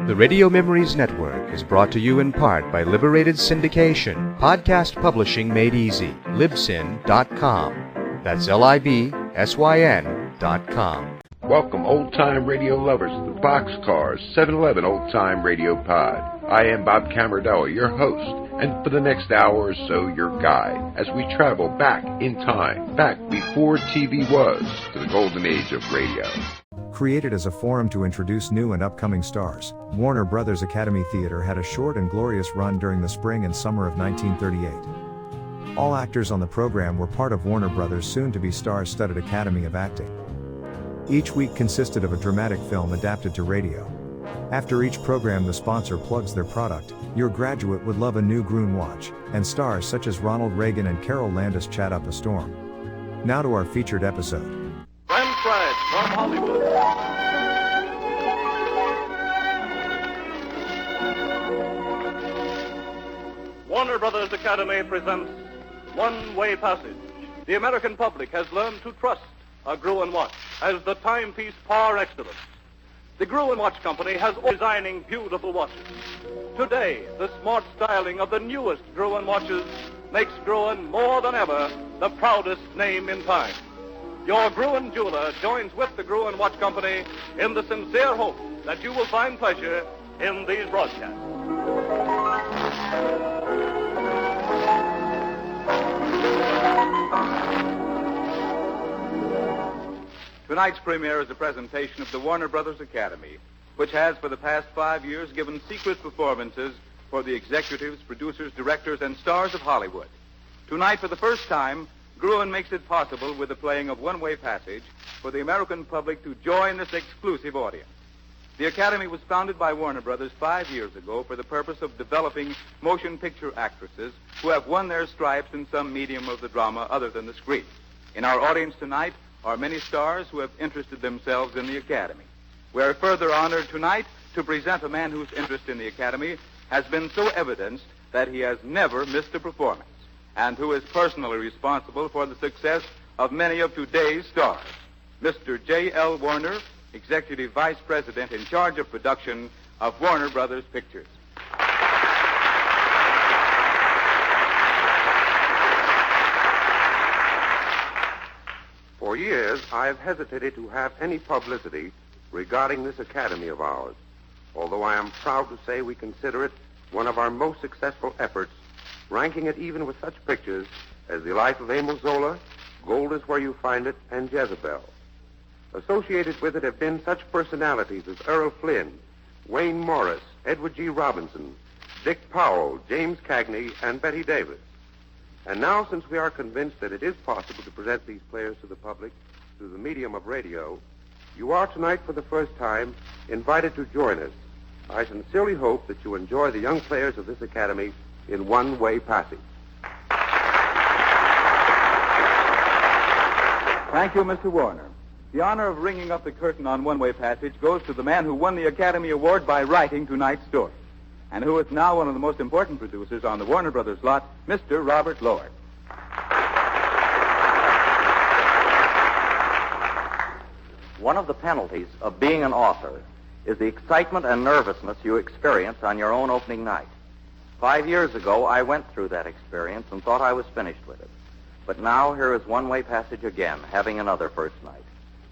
The Radio Memories Network is brought to you in part by Liberated Syndication, podcast publishing made easy, libsyn.com. That's libsyn.com. Welcome, old-time radio lovers, to the Boxcars 7-Eleven Old-Time Radio Pod. I am Bob Camardello, your host, and for the next hour or so, your guide, as we travel back in time, back before TV was, to the golden age of radio. Created as a forum to introduce new and upcoming stars, Warner Brothers Academy Theater had a short and glorious run during the spring and summer of 1938. All actors on the program were part of Warner Brothers' soon-to-be star-studded Academy of Acting. Each week consisted of a dramatic film adapted to radio. After each program, the sponsor plugs their product. Your graduate would love a new Gruen watch, and stars such as Ronald Reagan and Carol Landis chat up a storm. Now to our featured episode. French fries from Hollywood. Warner Brothers Academy presents One-Way Passage. The American public has learned to trust a Gruen watch as the timepiece par excellence. The Gruen Watch Company has designing beautiful watches. Today, the smart styling of the newest Gruen watches makes Gruen more than ever the proudest name in time. Your Gruen jeweler joins with the Gruen Watch Company in the sincere hope that you will find pleasure in these broadcasts. Tonight's premiere is a presentation of the Warner Brothers Academy, which has for the past 5 years given secret performances for the executives, producers, directors, and stars of Hollywood. Tonight, for the first time, Gruen makes it possible with the playing of One-Way Passage for the American public to join this exclusive audience. The Academy was founded by Warner Brothers 5 years ago for the purpose of developing motion picture actresses who have won their stripes in some medium of the drama other than the screen. In our audience tonight are many stars who have interested themselves in the Academy. We are further honored tonight to present a man whose interest in the Academy has been so evidenced that he has never missed a performance, and who is personally responsible for the success of many of today's stars. Mr. J.L. Warner, Executive Vice President in charge of production of Warner Brothers Pictures. For years, I have hesitated to have any publicity regarding this Academy of ours, although I am proud to say we consider it one of our most successful efforts, ranking it even with such pictures as The Life of Emile Zola, Gold is Where You Find It, and Jezebel. Associated with it have been such personalities as Errol Flynn, Wayne Morris, Edward G. Robinson, Dick Powell, James Cagney, and Betty Davis. And now, since we are convinced that it is possible to present these players to the public through the medium of radio, you are tonight for the first time invited to join us. I sincerely hope that you enjoy the young players of this Academy in One-Way Passage. Thank you, Mr. Warner. The honor of ringing up the curtain on One-Way Passage goes to the man who won the Academy Award by writing tonight's story, and who is now one of the most important producers on the Warner Brothers lot, Mr. Robert Lord. One of the penalties of being an author is the excitement and nervousness you experience on your own opening night. 5 years ago, I went through that experience and thought I was finished with it. But now here is One-Way Passage again, having another first night.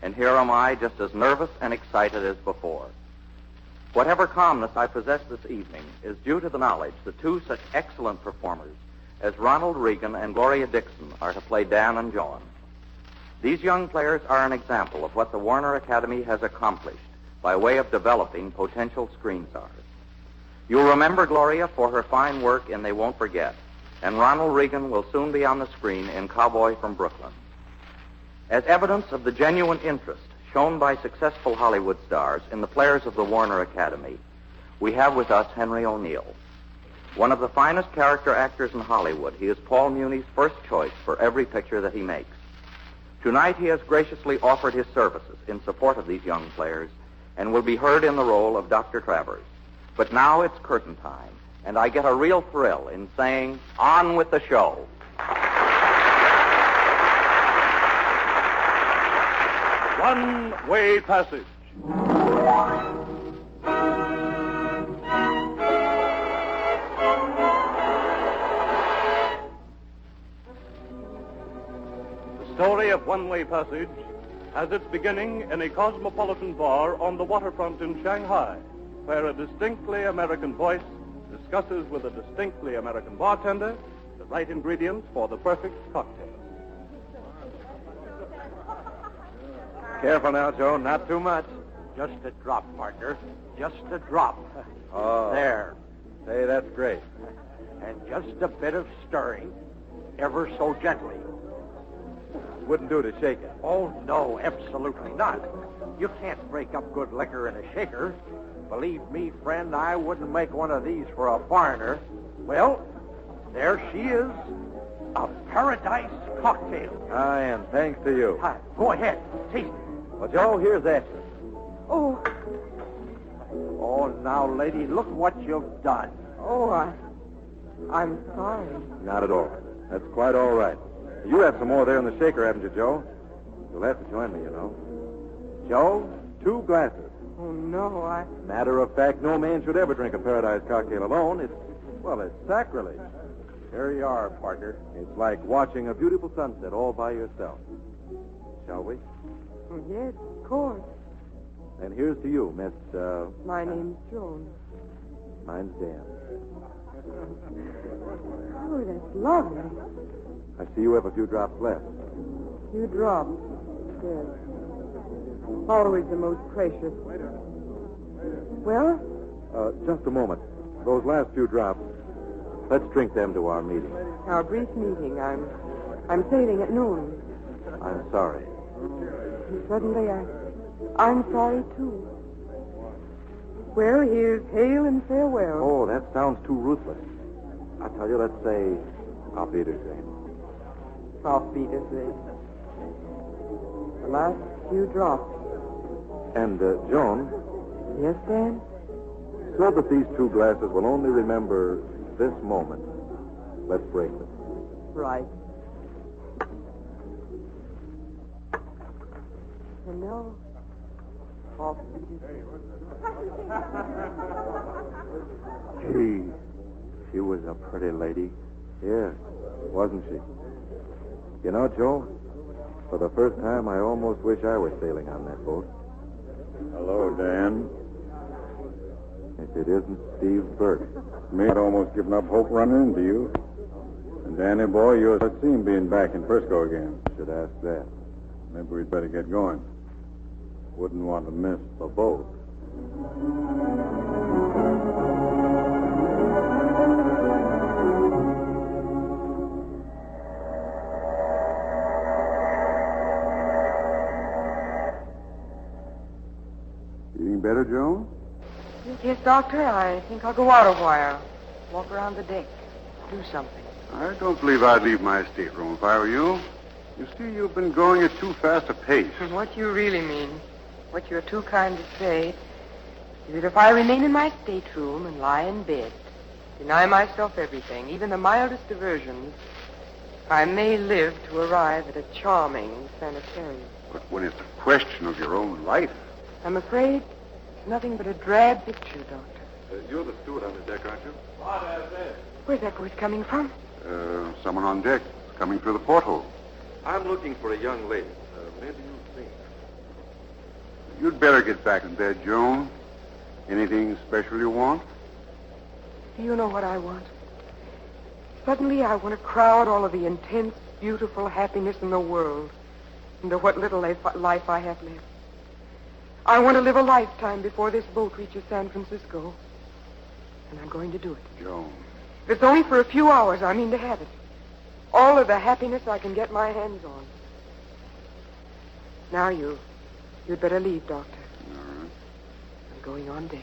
And here am I, just as nervous and excited as before. Whatever calmness I possess this evening is due to the knowledge that two such excellent performers as Ronald Reagan and Gloria Dixon are to play Dan and John. These young players are an example of what the Warner Academy has accomplished by way of developing potential screen stars. You'll remember Gloria for her fine work in They Won't Forget, and Ronald Reagan will soon be on the screen in Cowboy from Brooklyn. As evidence of the genuine interest shown by successful Hollywood stars in the players of the Warner Academy, we have with us Henry O'Neill. One of the finest character actors in Hollywood, he is Paul Muni's first choice for every picture that he makes. Tonight he has graciously offered his services in support of these young players and will be heard in the role of Dr. Travers. But now it's curtain time, and I get a real thrill in saying, on with the show. One-Way Passage. one-way passage has its beginning in a cosmopolitan bar on the waterfront in Shanghai, where a distinctly American voice discusses with a distinctly American bartender the right ingredients for the perfect cocktail. Careful now, Joe. Not too much. Just a drop, partner. Just a drop. Oh. There. Say, that's great. And just a bit of stirring, ever so gently. Wouldn't do to shake it. Oh, no, absolutely not. You can't break up good liquor in a shaker. Believe me, friend, I wouldn't make one of these for a foreigner. Well, there she is. A paradise cocktail. I am, thanks to you. Hi, go ahead. Taste it. Well, Joe, here's that. Oh, Oh, now, lady, look what you've done. I'm sorry. Not at all. That's quite all right. You have some more there in the shaker, haven't you, Joe? You'll have to join me, you know. Joe, 2 glasses. Oh, no, Matter of fact, no man should ever drink a paradise cocktail alone. It's sacrilege. Here you are, partner. It's like watching a beautiful sunset all by yourself. Shall we? Yes, of course. And here's to you, Miss, My name's Joan. mine's Dan. Oh, that's lovely. I see you have a few drops left. You dropped. Yes. Always the most precious. Well? Just a moment. Those last few drops, let's drink them to our meeting. Our brief meeting. I'm sailing at noon. I'm sorry. And suddenly I'm sorry, too. Well, here's hail and farewell. Oh, that sounds too ruthless. I tell you, let's say, Auf Wiedersehen. Auf Wiedersehen. The last few drops. And, Joan, Yes, Dan? so that these 2 glasses will only remember this moment, let's break them. Right. And now, Auf Wiedersehen. Gee, she was a pretty lady. Yes, wasn't she? You know, Joe, for the first time, I almost wish I were sailing on that boat. Hello, Dan. If it isn't Steve Burke. Me had almost given up hope running into you. And Danny, boy, you're a team being back in Frisco again. Should ask that. Maybe we'd better get going. Wouldn't want to miss the boat. Feeling better, Joe? Yes, Doctor, I think I'll go out a while. Walk around the deck. Do something. I don't believe I'd leave my stateroom if I were you. You see, you've been going at too fast a pace. What you really mean, what you're too kind to say, is that if I remain in my stateroom and lie in bed, deny myself everything, even the mildest diversions, I may live to arrive at a charming sanitarium. But when it's a question of your own life... I'm afraid it's nothing but a drab picture, Doctor. You're the steward on the deck, aren't you? Where's that voice coming from? Someone on deck. It's coming through the porthole. I'm looking for a young lady. Maybe you've seen her. You'd better get back in bed, Joan. Anything special you want? Do you know what I want? Suddenly I want to crowd all of the intense, beautiful happiness in the world into what little life I have left. I want to live a lifetime before this boat reaches San Francisco. And I'm going to do it. Joan. If it's only for a few hours, I mean to have it. All of the happiness I can get my hands on. Now you'd better leave, Doctor. All right. I'm going on deck.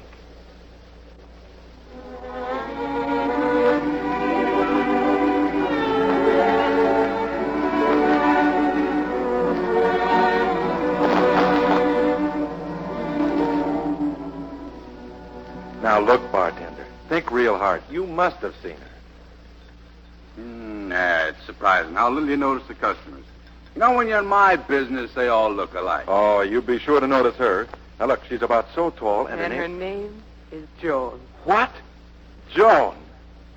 Now, look, bartender. Think real hard. You must have seen her. Nah, it's surprising how little you notice the customers. You know, when you're in my business, they all look alike. Oh, you be sure to notice her. Now, look, she's about so tall, and her name is Joan. What? Joan.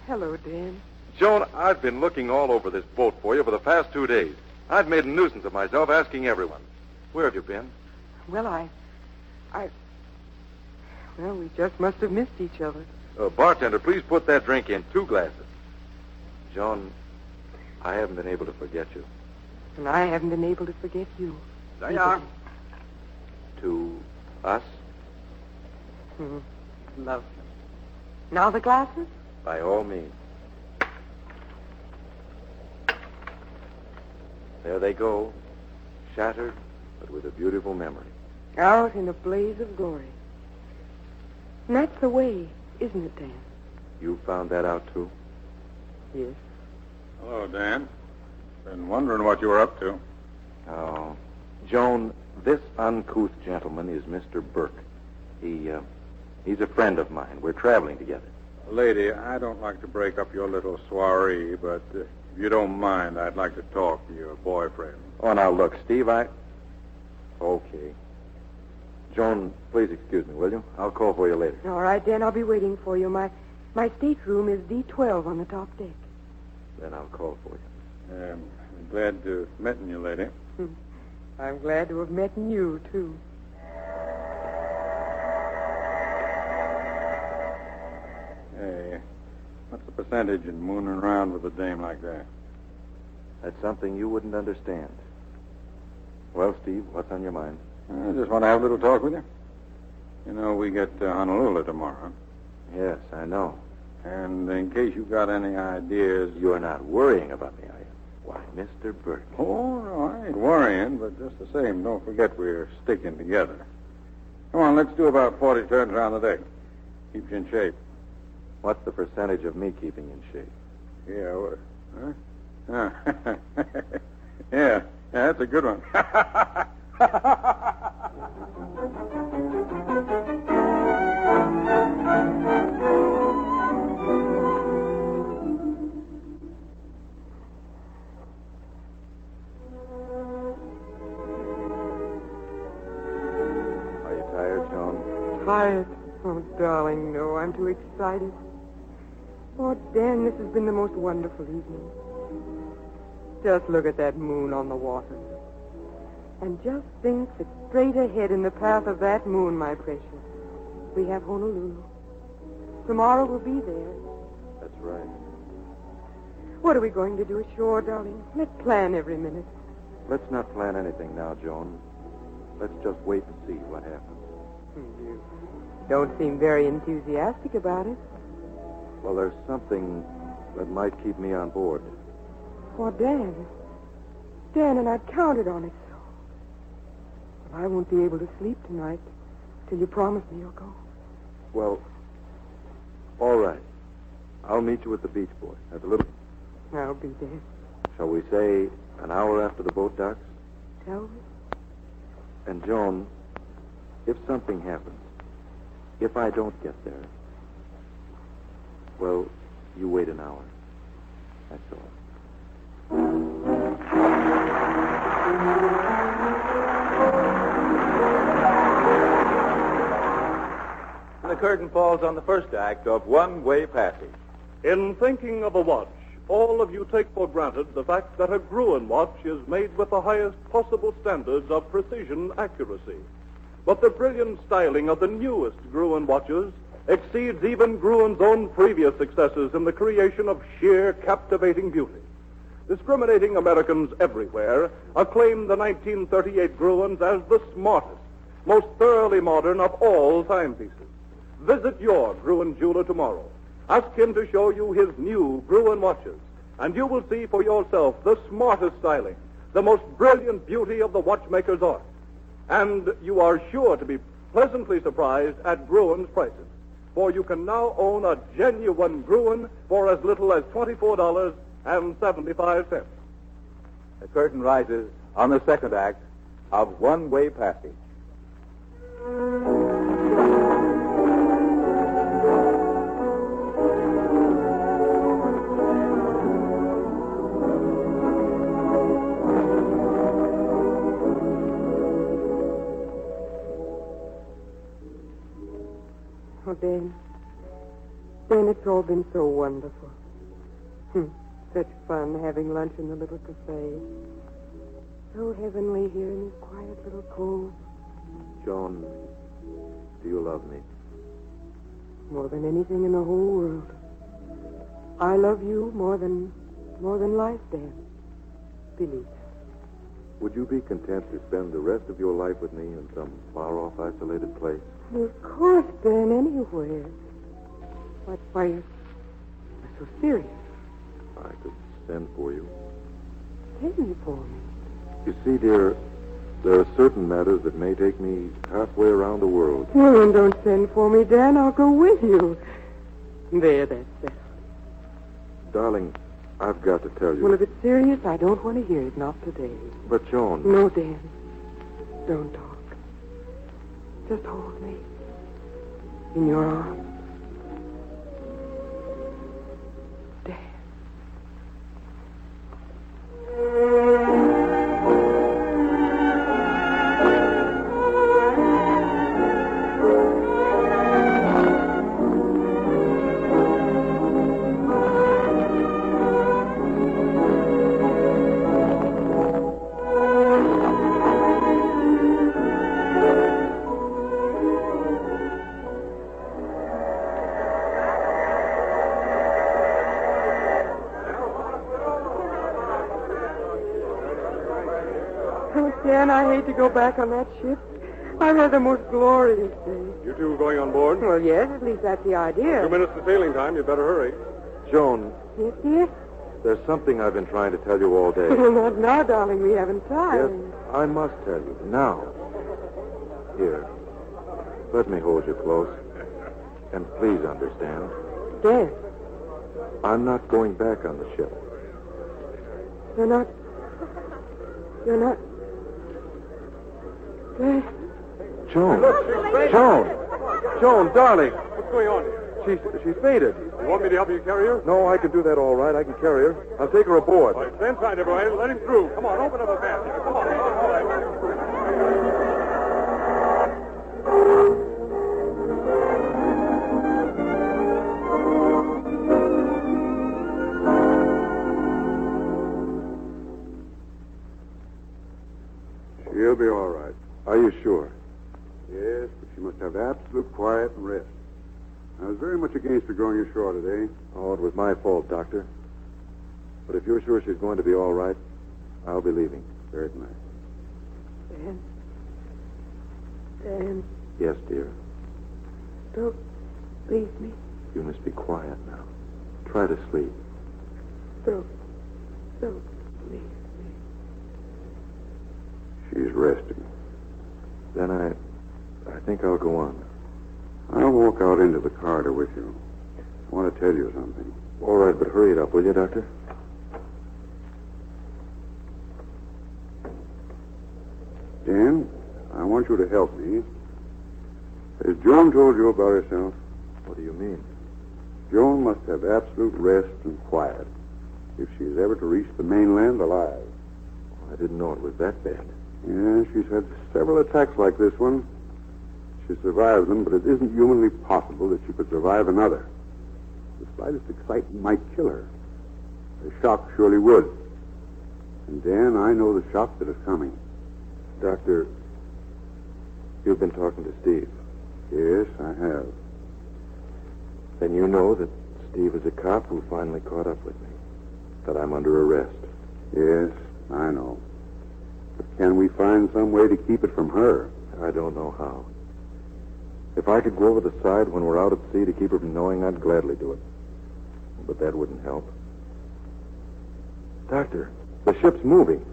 Hello, Dan. Joan, I've been looking all over this boat for you for the past 2 days. I've made a nuisance of myself asking everyone. Where have you been? Well, Well, we just must have missed each other. Bartender, please put that drink in 2 glasses. Joan, I haven't been able to forget you. And I haven't been able to forget you. There you are. To us? Lovely. Now the glasses? By all means. There they go, shattered, but with a beautiful memory. Out in a blaze of glory. And that's the way, isn't it, Dan? You found that out, too? Yes. Hello, Dan. Been wondering what you were up to. Oh. Joan, this uncouth gentleman is Mr. Burke. He's a friend of mine. We're traveling together. Lady, I don't like to break up your little soiree, but if you don't mind, I'd like to talk to your boyfriend. Oh, now, look, Steve, Okay. Joan, please excuse me, will you? I'll call for you later. All right, Dan, I'll be waiting for you. My stateroom is D12 on the top deck. Then I'll call for you. I'm glad to have met you, lady. I'm glad to have met you, too. Hey, what's the percentage in mooning around with a dame like that? That's something you wouldn't understand. Well, Steve, what's on your mind? I just want to have a little talk with you. You know, we get to Honolulu tomorrow. Yes, I know. And in case you've got any ideas... You're not worrying about me, are you? Why, Mr. Burke. Oh, no, I ain't worrying, but just the same, don't forget we're sticking together. Come on, let's do about 40 turns around the deck. Keep you in shape. What's the percentage of me keeping in shape? Yeah, huh? Yeah, that's a good one. Are you tired, Joan? Tired? Oh, darling, no. I'm too excited. Oh, Dan, this has been the most wonderful evening. Just look at that moon on the water. And just think that straight ahead in the path of that moon, my precious, we have Honolulu. Tomorrow we'll be there. That's right. What are we going to do ashore, darling? Let's plan every minute. Let's not plan anything now, Joan. Let's just wait and see what happens. You don't seem very enthusiastic about it. Well, there's something that might keep me on board. Oh, Dan. Dan, and I'd counted on it so. But I won't be able to sleep tonight till you promise me you'll go. Well, all right. I'll meet you at the beach, boy. At the little... I'll be there. Shall we say an hour after the boat docks? Shall we? And, Joan, if something happens, if I don't get there, well, you wait an hour. That's all. And the curtain falls on the first act of One Way Passage. In thinking of a watch, all of you take for granted the fact that a Gruen watch is made with the highest possible standards of precision accuracy. But the brilliant styling of the newest Gruen watches exceeds even Gruen's own previous successes in the creation of sheer, captivating beauty. Discriminating Americans everywhere acclaim the 1938 Gruens as the smartest, most thoroughly modern of all timepieces. Visit your Gruen jeweler tomorrow. Ask him to show you his new Gruen watches, and you will see for yourself the smartest styling, the most brilliant beauty of the watchmaker's art. And you are sure to be pleasantly surprised at Gruen's prices, for you can now own a genuine Gruen for as little as $24.75. The curtain rises on the second act of One Way Passage. Oh, Dan. Dan, it's all been so wonderful. Such fun having lunch in the little cafe. so heavenly here in this quiet little cove. Joan, do you love me? More than anything in the whole world. I love you more than life, Dan. Believe. Would you be content to spend the rest of your life with me in some far-off, isolated place? Of course, Dan, anywhere. Why you're so serious. I could send for you. Send for me. You see, dear, there are certain matters that may take me halfway around the world. Well, then don't send for me, Dan. I'll go with you. There, that's settled. Darling, I've got to tell you. Well, if it's serious, I don't want to hear it. Not today. But, Joan... No, Dan. Don't talk. Just hold me. In your arms. Dan. Dan, I hate to go back on that ship. I've had the most glorious day. You two going on board? Well, yes, at least that's the idea. 2 minutes to sailing time. You better hurry. Joan, Yes, dear? there's something I've been trying to tell you all day. Well, not now, darling. We haven't time. Yes, I must tell you. Now. Here. Let me hold you close. And please understand. Dan, I'm not going back on the ship. you're not... Dan. Joan. Joan, darling. What's going on here? She's fainted. You want me to help you carry her? No, I can do that all right. I can carry her. I'll take her aboard. All right, stand tight, everybody. Let him through. Come on, open up a path here. Come on. She'll be all right. Are you sure? Yes, but she must have absolute quiet and rest. I was very much against her going ashore today. Oh, it was my fault, Doctor. But if you're sure she's going to be all right, I'll be leaving. Certainly. Dan, Yes, dear. don't leave me. You must be quiet now. Try to sleep. Don't leave me. She's resting. Then I think I'll go on. I'll walk out into the corridor with you. I want to tell you something. All right, but hurry it up, will you, Doctor? Dan, I want you to help me. Has Joan told you about herself? What do you mean? Joan must have absolute rest and quiet if she's ever to reach the mainland alive. I didn't know it was that bad. Yeah, she's had several attacks like this one. She survived them, but it isn't humanly possible that she could survive another. The slightest excitement might kill her. A shock surely would. And, Dan, I know the shock that is coming. Doctor, you've been talking to Steve. Yes, I have. Then you know that Steve is a cop who finally caught up with me. That I'm under arrest. Yes, I know. But can we find some way to keep it from her? I don't know how. If I could go over the side when we're out at sea to keep her from knowing, I'd gladly do it. But that wouldn't help. Doctor, the ship's moving.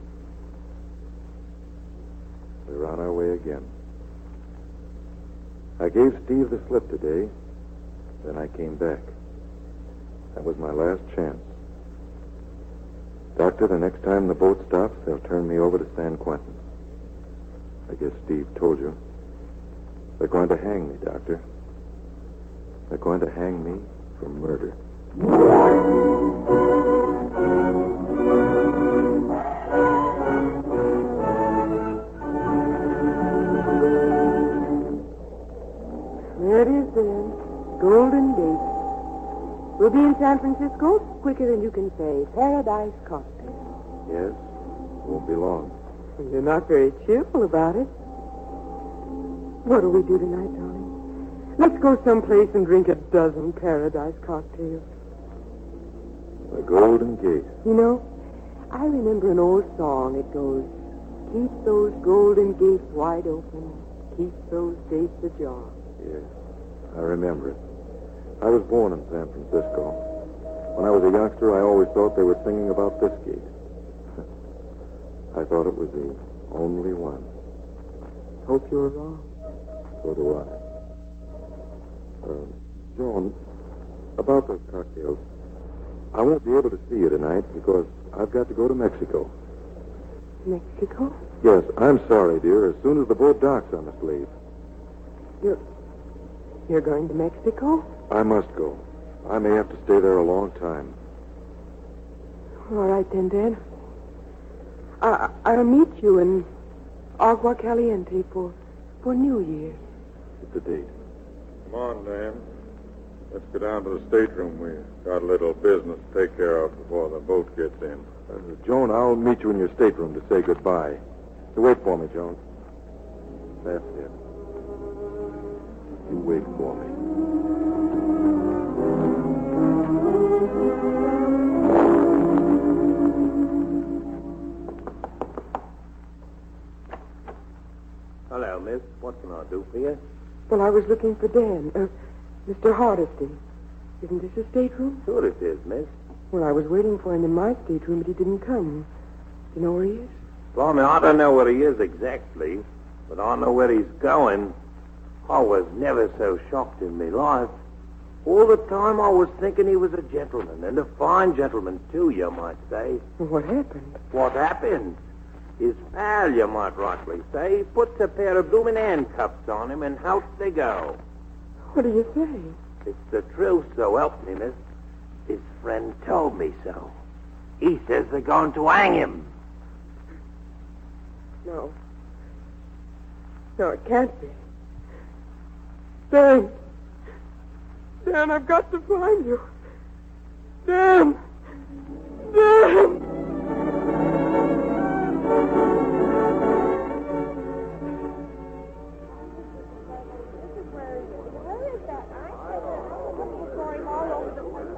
We're on our way again. I gave Steve the slip today. Then I came back. That was my last chance. Doctor, the next time the boat stops, they'll turn me over to San Quentin. I guess Steve told you. They're going to hang me, Doctor. They're going to hang me for murder. There it is, then. Golden Gate. We'll be in San Francisco quicker than you can say. Paradise Cocktail. Yes? Won't be long. You're not very cheerful about it. What do we do tonight, darling? Let's go someplace and drink a dozen paradise cocktails. The Golden Gate. You know, I remember an old song. It goes, keep those golden gates wide open. Keep those gates ajar. Yes, I remember it. I was born in San Francisco. When I was a youngster, I always thought they were singing about this gate. I thought it was the only one. Hope you're wrong. So do I. Joan, about those cocktails, I won't be able to see you tonight because I've got to go to Mexico. Mexico? Yes, I'm sorry, dear. As soon as the boat docks, I must leave. You're going to Mexico? I must go. I may have to stay there a long time. All right, then, Dan. I'll meet you in Agua Caliente for New Year's. It's a date. Come on, Dan. Let's go down to the stateroom. We've got a little business to take care of before the boat gets in. Joan, I'll meet you in your stateroom to say goodbye. So wait for me, Joan. That's it. You wait for me. Hello, miss. What can I do for you? Well, I was looking for Dan, Mr. Hardesty. Isn't this his stateroom? Sure it is, miss. Well, I was waiting for him in my stateroom, but he didn't come. Do you know where he is? Blimey, I don't know where he is exactly, but I know where he's going. I was never so shocked in my life. All the time I was thinking he was a gentleman, and a fine gentleman, too, you might say. Well, what happened? What happened? His pal, you might rightly say, puts a pair of blooming handcuffs on him, and out they go. What do you say? It's the truth, so help me, miss. His friend told me so. He says they're going to hang him. No. No, it can't be. Dan! Dan, I've got to find you. Dan! Dan!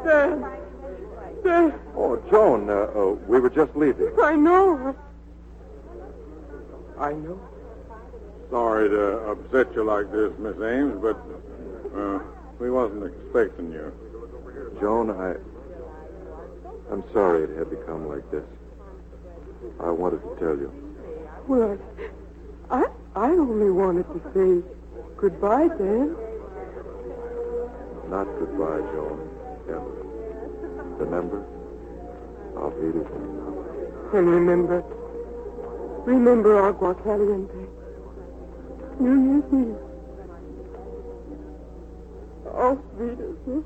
Dan! Dan! Oh, Joan, we were just leaving. I know. I know. Sorry to upset you like this, Miss Ames, but we wasn't expecting you. Joan, I'm sorry it had to come like this. I wanted to tell you. Well, I only wanted to say goodbye, Dan. Not goodbye, Joan. Ever. Remember? I'll be with you. And remember Agua Caliente. New Year's Eve. Oh, sweet, isn't it?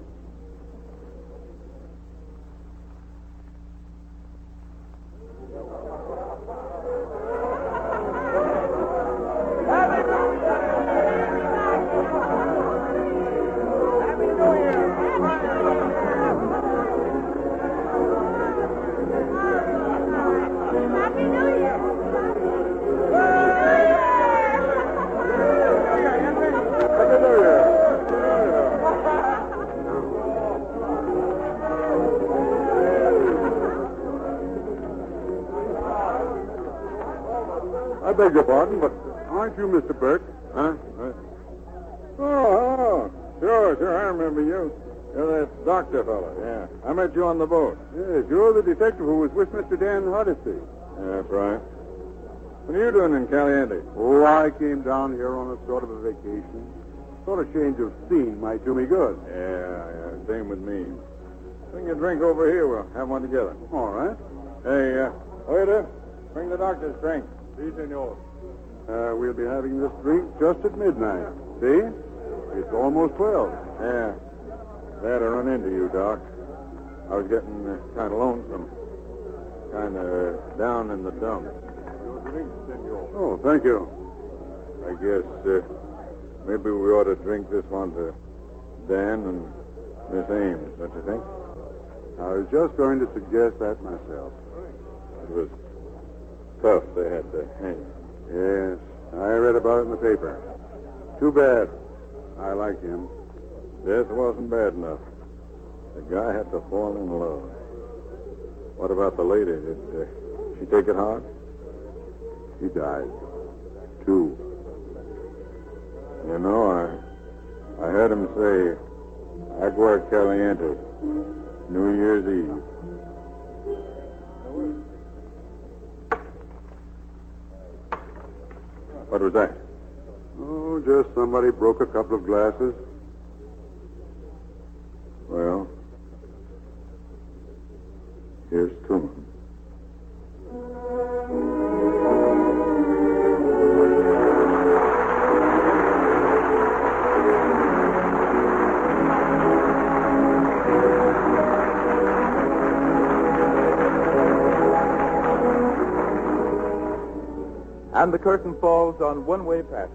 I beg your pardon, but aren't you Mr. Burke? Huh? Oh, sure, I remember you. You're that doctor fellow, yeah. I met you on the boat. Yes, you're the detective who was with Mr. Dan Hardesty. That's right. What are you doing in Caliente? Oh, I came down here on a sort of a vacation. Thought a change of scene might do me good. Yeah, same with me. Bring your drink over here. We'll have one together. All right. Hey, waiter, bring the doctor's drink. Si, senor. We'll be having this drink just at midnight. See? It's almost 12. Yeah. Glad I run into you, Doc. I was getting kind of lonesome. Kind of down in the dumps. Your drink, senor. Oh, thank you. I guess maybe we ought to drink this one to Dan and Miss Ames, don't you think? I was just going to suggest that myself. It was tough they had to hang. Yes, I read about it in the paper. Too bad. I like him. This wasn't bad enough. The guy had to fall in love. What about the lady? Did she take it hard? She died. 2. You know, I heard him say, Agua Caliente, New Year's Eve. What was that? Oh, just somebody broke a couple of glasses. Well, here's Truman. And the curtain falls on One-Way Passage,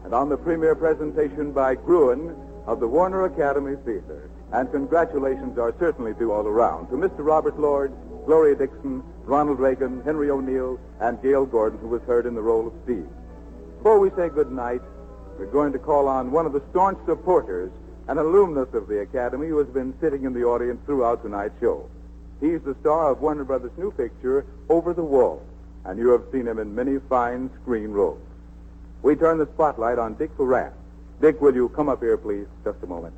and on the premiere presentation by Gruen of the Warner Academy Theater. And congratulations are certainly due all around to Mr. Robert Lord, Gloria Dixon, Ronald Reagan, Henry O'Neill, and Gail Gordon, who was heard in the role of Steve. Before we say good night, we're going to call on one of the staunch supporters, an alumnus of the Academy who has been sitting in the audience throughout tonight's show. He's the star of Warner Brothers' new picture, Over the Wall, and you have seen him in many fine screen roles. We turn the spotlight on Dick Foran. Dick, will you come up here, please? Just a moment.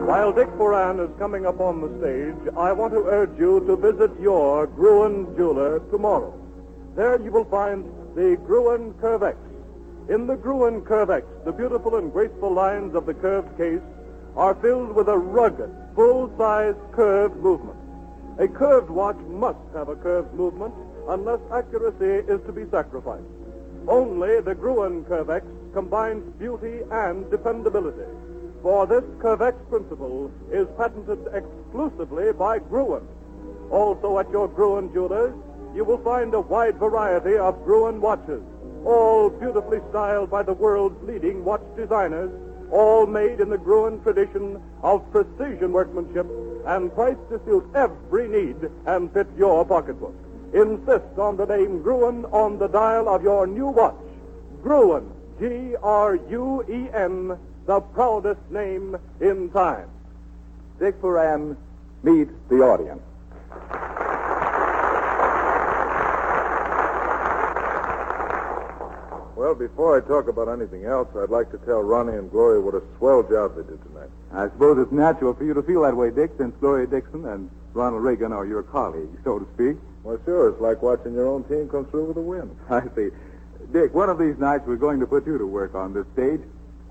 While Dick Foran is coming up on the stage, I want to urge you to visit your Gruen jeweler tomorrow. There you will find the Gruen Curvex. In the Gruen Curvex, the beautiful and graceful lines of the curved case are filled with a rugged, full-size curved movement. A curved watch must have a curved movement unless accuracy is to be sacrificed. Only the Gruen Curvex combines beauty and dependability. For this Curvex principle is patented exclusively by Gruen. Also at your Gruen jewelers, you will find a wide variety of Gruen watches, all beautifully styled by the world's leading watch designers, all made in the Gruen tradition of precision workmanship and priced to suit every need and fit your pocketbook. Insist on the name Gruen on the dial of your new watch. Gruen, Gruen, the proudest name in time. Dick Foran, meet the audience. Well, before I talk about anything else, I'd like to tell Ronnie and Gloria what a swell job they did tonight. I suppose it's natural for you to feel that way, Dick, since Gloria Dixon and Ronald Reagan are your colleagues, so to speak. Well, sure. It's like watching your own team come through with a win. I see. Dick, one of these nights we're going to put you to work on this stage,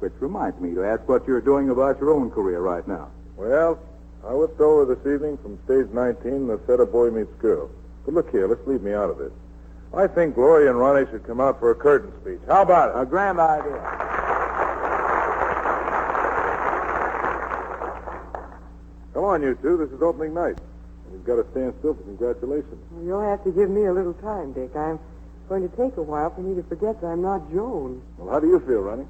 which reminds me to ask what you're doing about your own career right now. Well, I whipped over this evening from stage 19 the set of Boy Meets Girl. But look here, let's leave me out of this. I think Gloria and Ronnie should come out for a curtain speech. How about it? A grand idea. Come on, you two. This is opening night. You've got to stand still for congratulations. Well, you'll have to give me a little time, Dick. I'm going to take a while for me to forget that I'm not Joan. Well, how do you feel, Ronnie?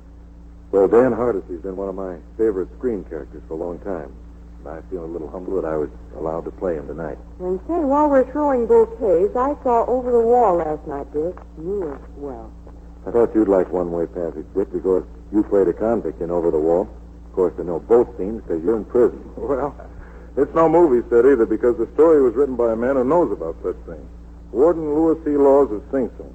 Well, Dan Hardesty's been one of my favorite screen characters for a long time. And I feel a little humbled that I was allowed to play him tonight. And say, while we're throwing bouquets, I saw Over the Wall last night, Dick. You were swell. I thought you'd like One-Way Passage, Dick, because you played a convict in Over the Wall. Of course, I know both scenes because you're in prison. Well, it's no movie set either because the story was written by a man who knows about such things. Warden Louis C. Laws of Sing Sing.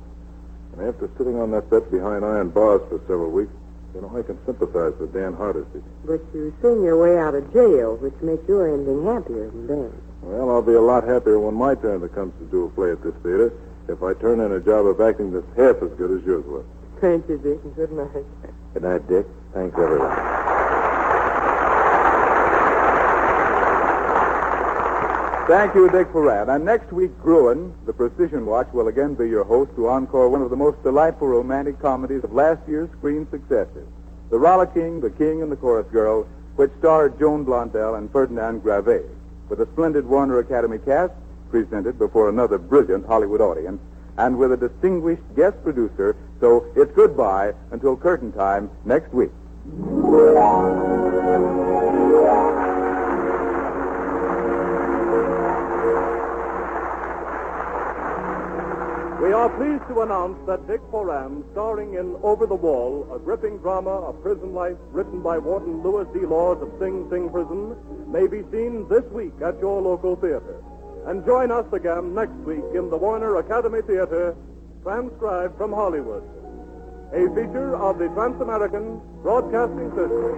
And after sitting on that set behind iron bars for several weeks, you know, I can sympathize with Dan Hardesty. But you sing your way out of jail, which makes your ending happier than Dan's. Well, I'll be a lot happier when my turn comes to do a play at this theater if I turn in a job of acting that's half as good as yours was. Thank you, Dick, and good night. Good night, Dick. Thanks, everyone. Thank you, Dick Foran. And next week, Gruen, the Precision Watch, will again be your host to encore one of the most delightful romantic comedies of last year's screen successes, The Rollicking, The King, and the Chorus Girl, which starred Joan Blondell and Ferdinand Gravet, with a splendid Warner Academy cast presented before another brilliant Hollywood audience, and with a distinguished guest producer. So it's goodbye until curtain time next week. are pleased to announce that Dick Foran, starring in Over the Wall, a gripping drama of prison life written by Warden Louis D. Laws of Sing Sing Prison, may be seen this week at your local theater. And join us again next week in the Warner Academy Theater, transcribed from Hollywood. A feature of the Trans-American Broadcasting System.